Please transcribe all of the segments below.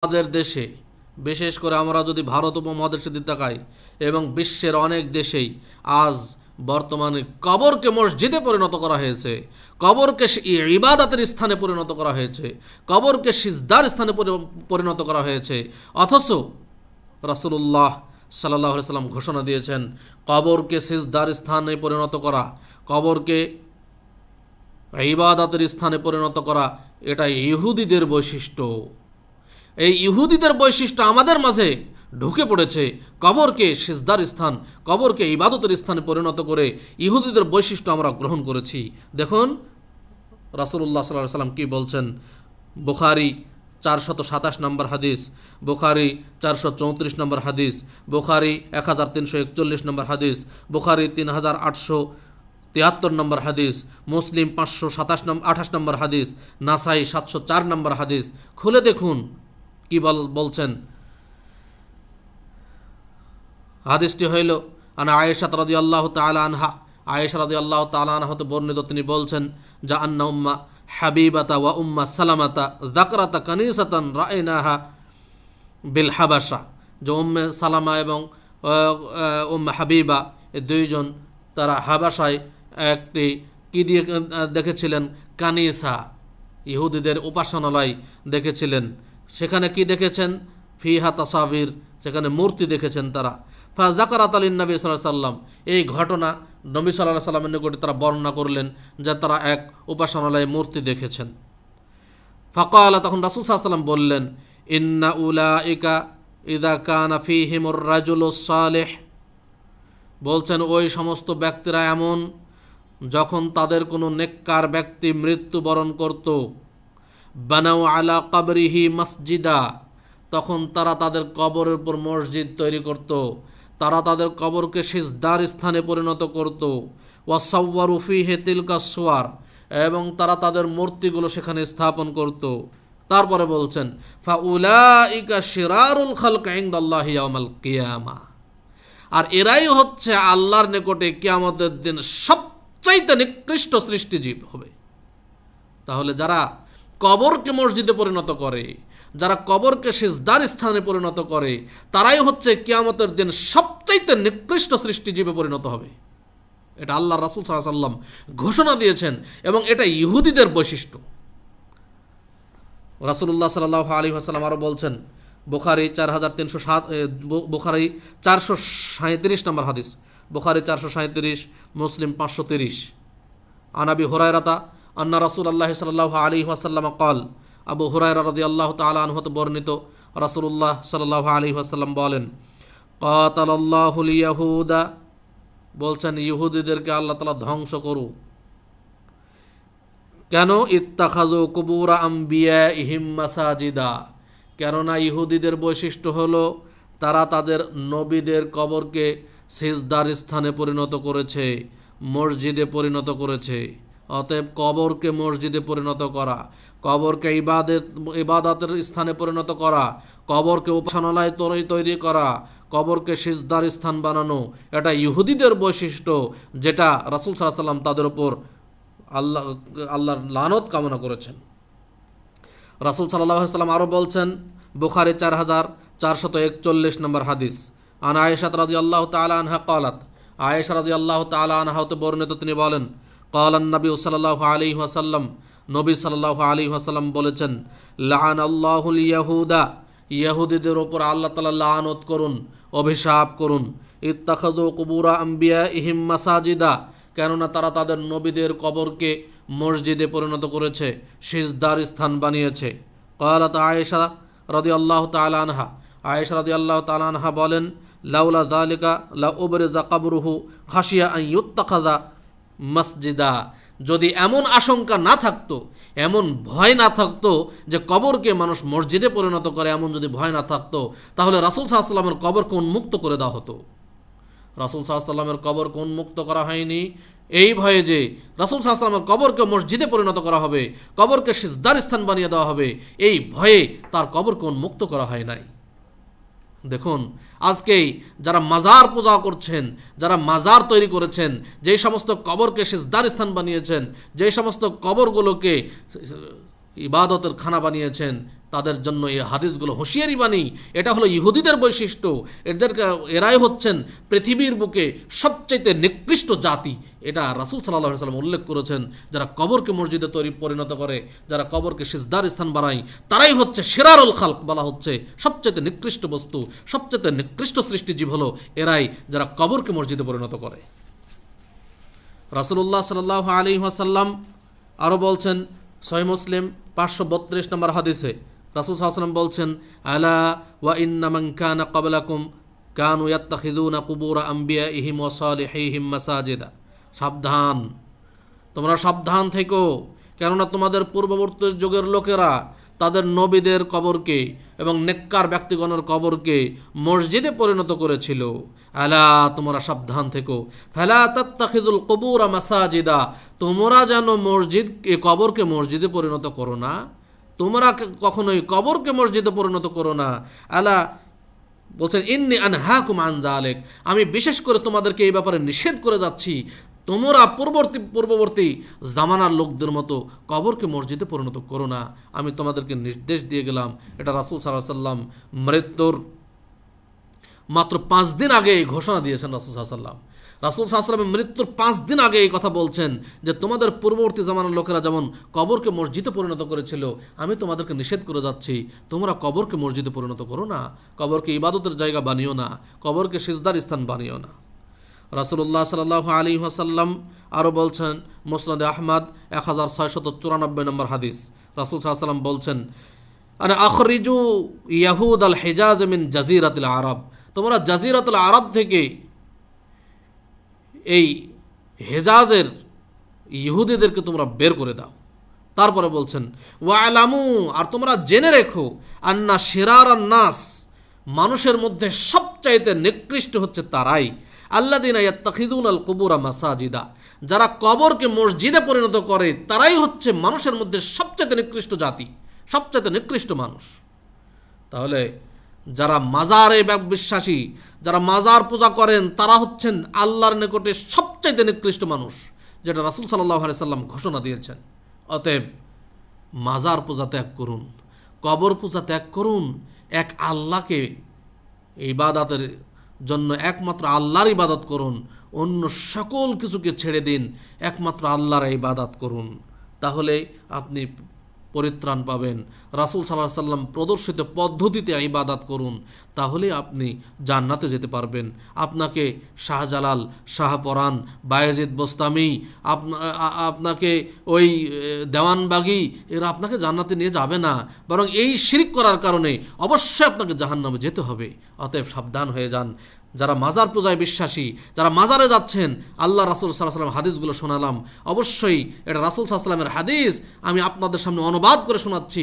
আমাদের দেশে বিশেষ করে আমরা যদি ভারত উপমহাদেশের দিকে তাকাই এবং বিশ্বের অনেক দেশেই আজ বর্তমানে কবরকে মসজিদে পরিণত করা হয়েছে, কবরকে ইবাদতের স্থানে পরিণত করা হয়েছে, কবরকে সিজদার স্থানে পরিণত করা হয়েছে। অথচ রাসূলুল্লাহ সাল্লাল্লাহু আলাইহি সাল্লাম ঘোষণা দিয়েছেন কবরকে সিজদার স্থানে পরিণত করা, কবরকে ইবাদতের স্থানে পরিণত করা এটা ইহুদিদের বৈশিষ্ট্য। এই ইহুদিদের বৈশিষ্ট্য আমাদের মাঝে ঢুকে পড়েছে। কবরকে সিজদার স্থান, কবরকে ইবাদতের স্থানে পরিণত করে ইহুদিদের বৈশিষ্ট্য আমরা গ্রহণ করেছি। দেখুন রাসূলুল্লাহ সাল্লাল্লাহু আলাইহি সাল্লাম কি বলছেন। বুখারী 427 নম্বর হাদিস, বুখারী 434 নম্বর হাদিস, বুখারী 1341 নম্বর হাদিস, বুখারী 3873 নম্বর হাদিস, মুসলিম 528 নম্বর হাদিস, নাসাই 704 নম্বর হাদিস। খুলে দেখুন কি বলছেন। হাদিসটি হইল আনা আয়েশা রাদিয়াল্লাহু তাআলা আনহা, আয়েশা রাদিয়াল্লাহু তাআলা আনহা হতে বর্ণিত, তিনি বলছেন যা আন্না উম্মা হাবিবাতা ওয়া উম্মা সালামাতা যাকরাতা কানিসাতান রাআইনাহা বিল হাবাসা, যে উম্মে সালামা এবং উম্মে হাবিবা এই দুইজন তারা হাবাসায় একটি কি দিয়ে দেখেছিলেন, কানিসা, ইহুদিদের উপাসনালয় দেখেছিলেন। সেখানে কি দেখেছেন, ফিহা তাসাবির, সেখানে মূর্তি দেখেছেন তারা। ফাযাকারাত আলিন নবী সাল্লাল্লাহু আলাইহি সাল্লাম, এই ঘটনা নবী সাল্লাল্লাহু আলাইহি সাল্লামের নিকটে তারা বর্ণনা করলেন যে তারা এক উপাসনালয়ে মূর্তি দেখেছেন। ফাকালা, তখন রাসূল সাল্লাল্লাহু আলাইহি সাল্লাম বললেন ইন্না উলাইকা ইযা কানা ফীহিমুর রাজুলুস সালিহ, বলছেন ওই সমস্ত ব্যক্তিরা এমন যখন তাদের কোনো নেককার ব্যক্তি মৃত্যুবরণ করত, বানাউ আলা কবরিহি মসজিদা, তখন তারা তাদের কবরের উপর মসজিদ তৈরি করত, তারা তাদের কবরকে সিজদার স্থানে পরিণত করত। ওয়াসাওয়ারু ফিহি তিলকা সুওয়ার, এবং তারা তাদের মূর্তিগুলো সেখানে স্থাপন করত। তারপরে বলছেন ফাউলাইকা শিরারুল খালক ইনদাল্লাহি ইয়াউমাল কিয়ামা, আর এরাই হচ্ছে আল্লাহর নিকটে কিয়ামতের দিন সবচাইতে নিকৃষ্ট সৃষ্টিজীব হবে। তাহলে যারা কবরকে মসজিদে পরিণত করে, যারা কবরকে সিজদার স্থানে পরিণত করে, তারাই হচ্ছে কিয়ামতের দিন সবচাইতে নিকৃষ্ট সৃষ্টিজীবে পরিণত হবে। এটা আল্লাহ রাসূল সাল্লাল্লাহু আলাইহি সাল্লাম ঘোষণা দিয়েছেন এবং এটা ইহুদিদের বৈশিষ্ট্য। রাসূলুল্লাহ সাল্লাল্লাহু আলাইহি ওয়াসাল্লাম আরও বলছেন, বুখারী 4307, বুখারী 437 নম্বর হাদিস, বুখারী 437, মুসলিম 530, আনাবি হুরায়রাতা আন্না রাসূলুল্লাহ সাল্লাল্লাহু আলাইহি ওয়াসাল্লাম ক্বাল, আবু হুরায়রা রাদিয়াল্লাহু তাআলা আনহু হতে বর্ণিত, রাসূলুল্লাহ সাল্লাল্লাহু আলাইহি ওয়াসাল্লাম বলেন কাতালাল্লাহুল ইয়াহুদা, বলছেন ইহুদিদেরকে আল্লাহ তাআলা ধ্বংস করুক। কেন? ইত্তাখাযু কুবুর আমবিয়াইহিম মাসাজিদা, কেননা ইহুদিদের বৈশিষ্ট্য হলো তারা তাদের নবীদের কবরকে সিজদার স্থানে পরিণত করেছে, মসজিদে পরিণত করেছে। অতএব কবরকে মসজিদে পরিণত করা, কবরকে ইবাদতের স্থানে পরিণত করা, কবরকে উপাসনালয় তৈরি করা, কবরকে সিজদার স্থান বানানো, এটা ইহুদিদের বৈশিষ্ট্য, যেটা রাসূল সাল্লাল্লাহু আলাইহি ওয়াসাল্লাম তাদের উপর আল্লাহর লানত কামনা করেছেন। রাসূল সাল্লাল্লাহু আলাইহি ওয়াসাল্লাম আরও বলছেন, বুখারী 4441 নম্বর হাদিস, আন আয়েশা রাদিয়াল্লাহু তাআলা আনহা ক্বালাত, আয়েশা রাদিয়াল্লাহু তাআলা আনহা হতে বর্ণিত, তিনি বলেন ক্বালান নবী সাল্লাল্লাহু আলাইহি ওয়াসাল্লাম, নবী সাল্লাল্লাহু আলাইহি ওয়াসাল্লাম বলেছেন লাআনাল্লাহুল ইয়াহুদা, ইহুদিদের উপর আল্লাহ তাআলা লানত করুন, অভিশাপ করুন। ইত্তাখাযু কুবুরা আমবিয়াইহিম মাসাজিদা, কেননা তারা তাদের নবীদের কবরকে মসজিদে পরিণত করেছে, সিজদার স্থান বানিয়েছে। ক্বালাত আয়েশা রাদিয়াল্লাহু তাআলা আনহা, আয়েশা রাদিয়াল্লাহু তাআলা আনহা বলেন লাউলা যালিকা লা উবরিজা কবরুহু খাশিয়া আন ইউত্তাখাযা মসজিদা, যদি এমন আশঙ্কা না থাকতো, এমন ভয় না থাকতো যে কবরকে মানুষ মসজিদে পরিণত করে, এমন যদি ভয় না থাকতো, তাহলে রাসূল সাল্লাল্লাহু আলাইহি ওয়াসাল্লামের কবরকে উন্মুক্ত করে দেওয়া হতো। রাসূল সাল্লাল্লাহু আলাইহি ওয়াসাল্লামের কবরকে উন্মুক্ত করা হয়নি এই ভয়ে যে রাসূল সাল্লাল্লাহু আলাইহি ওয়াসাল্লামের কবরকে মসজিদে পরিণত করা হবে, কবরকে সিজদার স্থান বানিয়ে দেওয়া হবে, এই ভয়ে তার কবরকে উন্মুক্ত করা হয় নাই। দেখুন আজকেই যারা মাজার পূজা করছেন, যারা মাজার তৈরি করেছেন, যেই সমস্ত কবরকে সিজদার স্থান বানিয়েছেন, যেই সমস্ত কবরগুলোকে ইবাদতের খানা বানিয়েছেন, তাদের জন্য এই হাদিসগুলো হুঁশিয়ারি বাণী। এটা হলো ইহুদিদের বৈশিষ্ট্য। এরাই হচ্ছেন পৃথিবীর বুকে সবচাইতে নিকৃষ্ট জাতি। এটা রাসূল সাল্লাল্লাহু আলাইহি ওয়াসাল্লাম উল্লেখ করেছেন। যারা কবরকে মসজিদে পরিণত করে, যারা কবরকে সিজদার স্থান বানায়, তারাই হচ্ছে শিরারুল খালক। বলা হচ্ছে সবচাইতে নিকৃষ্ট বস্তু, সবচাইতে নিকৃষ্ট সৃষ্টিজীব হলো এরাই, যারা কবরকে মসজিদে পরিণত করে। রাসূলুল্লাহ সাল্লাল্লাহু আলাইহি ওয়াসাল্লাম আরও বলছেন, সহিহ মুসলিম 532 নম্বর হাদিসে রাসূল সাল্লাল্লাহু আলাইহি ওয়াসাল্লাম বলছেন, আলা ওয়া ইন্না মান কানা ক্বাবলাকুম কানু ইয়াত্তাখিযুনা কুবুর আম্বিয়াইহিম ওয়া সালিহিহিম মাসাজিদা। সাবধান, তোমরা সাবধান থেকো, কেননা তোমাদের পূর্ববর্তী যুগের লোকেরা তাদের নবীদের কবরকে এবং নেককার ব্যক্তিগণের কবরকে মসজিদে পরিণত করেছিল। আলা, তোমরা সাবধান থেকো। ফালা তাত্তাখিযুল কুবুর মাসাজিদা, তোমরা যেন কবরকে মসজিদে পরিণত করো না। তোমরা কখনোই কবরকে মসজিদে পরিণত করো না। আলা বলছেন, ইন্নী আনহাকুম আন যালিক, আমি বিশেষ করে তোমাদেরকে এই ব্যাপারে নিষেধ করে যাচ্ছি। তোমরা পূর্ববর্তী জামানার লোকদের মতো কবরকে মসজিদে পরিণত করো না। আমি তোমাদেরকে নির্দেশ দিয়ে গেলাম। এটা রাসূল সাল্লাল্লাহু আলাইহি ওয়াসাল্লাম মৃত্যুর মাত্র 5 দিন আগে এই ঘোষণা দিয়েছেন। রাসূল সাল্লাল্লাহু আলাইহি ওয়াসাল্লাম মৃত্যুর 5 দিন আগে এই কথা বলছেন যে তোমাদের পূর্ববর্তী জামানার লোকেরা যেমন কবরকে মসজিদে পরিণত করেছিল, আমি তোমাদেরকে নিষেধ করে যাচ্ছি, তোমরা কবরকে মসজিদে পরিণত করো না, কবরকে ইবাদতের জায়গা বানিও না, কবরকে সিজদার স্থান বানিও না। রাসূলুল্লাহ সাল্লাল্লাহু আলাইহি ওয়াসাল্লাম আরও বলছেন, মুসনাদে আহমদ 1694 নম্বর হাদিস, রাসূল সাল্লাল্লাহু আলাইহি ওয়াসাল্লাম বলছেন, আনা আখরিজু ইয়াহুদ আল হিজাজ মিন জাজিরাতিল আরব, তোমরা জাজিরাতুল আরব থেকে এই হেজাজের ইহুদিদেরকে তোমরা বের করে দাও। তারপরে বলছেন, ওয়ালামু, আর তোমরা জেনে রেখো, আন্না শিরারান নাস, মানুষের মধ্যে সবচাইতে নিকৃষ্ট হচ্ছে তারাই, আল্লাযিনা ইয়াত্তাখিযুনাল কুবুরা মাসাজিদা, যারা কবরকে মসজিদে পরিণত করে, তারাই হচ্ছে মানুষের মধ্যে সবচাইতে নিকৃষ্ট জাতি, সবচাইতে নিকৃষ্ট মানুষ। তাহলে যারা মাজারে বিশ্বাসী, যারা মাজার পূজা করেন, তারা হচ্ছেন আল্লাহর নিকটে সবচাইতে নিকৃষ্ট মানুষ, যেটা রাসূল সাল্লাল্লাহু আলাইহি সাল্লাম ঘোষণা দিয়েছেন। অতএব মাজার পূজা ত্যাগ করুন, কবর পূজা ত্যাগ করুন, এক আল্লাহকে ইবাদতের জন্য একমাত্র আল্লাহর ইবাদত করুন, অন্য সকল কিছুকে ছেড়ে দিন, একমাত্র আল্লাহর ইবাদত করুন, তাহলে আপনি পরিত্রাণ পাবেন। রাসূল সাল্লাল্লাহু আলাইহি সাল্লাম প্রদর্শিত পদ্ধতিতে ইবাদত করুন, তাহলে আপনি জান্নাতে যেতে পারবেন। আপনাকে শাহজালাল, শাহপরান, বায়েজিদ বোস্তামি, আপনাকে ওই দেওয়ানবাগি, এরা আপনাকে জান্নাতে নিয়ে যাবে না, বরং এই শিরক করার কারণে অবশ্যই আপনাকে জাহান্নামে যেতে হবে। অতএব সাবধান হয়ে যান। যারা মাজার পূজায় বিশ্বাসী, যারা মাজারে যাচ্ছেন, আল্লাহ রাসূল সাল্লাল্লাহু আলাইহি ওয়াসাল্লাম হাদিসগুলো শোনালাম, অবশ্যই এটা রাসূল সাল্লাল্লাহু আলাইহি ওয়াসাল্লামের হাদিস, আমি আপনাদের সামনে অনুবাদ করে শোনাচ্ছি।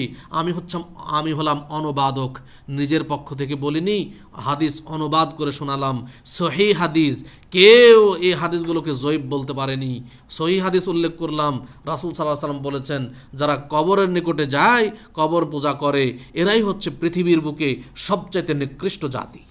আমি হলাম অনুবাদক, নিজের পক্ষ থেকে বলিনি, হাদিস অনুবাদ করে শোনালাম, সহিহ হাদিস। কেউ এই হাদিসগুলোকে জয়ীফ বলতে পারেনি, সহিহ হাদিস উল্লেখ করলাম। রাসূল সাল্লাল্লাহু আলাইহি ওয়াসাল্লাম বলেছেন, যারা কবরের নিকটে যায়, কবর পূজা করে, এরাই হচ্ছে পৃথিবীর বুকে সবচাইতে নিকৃষ্ট জাতি।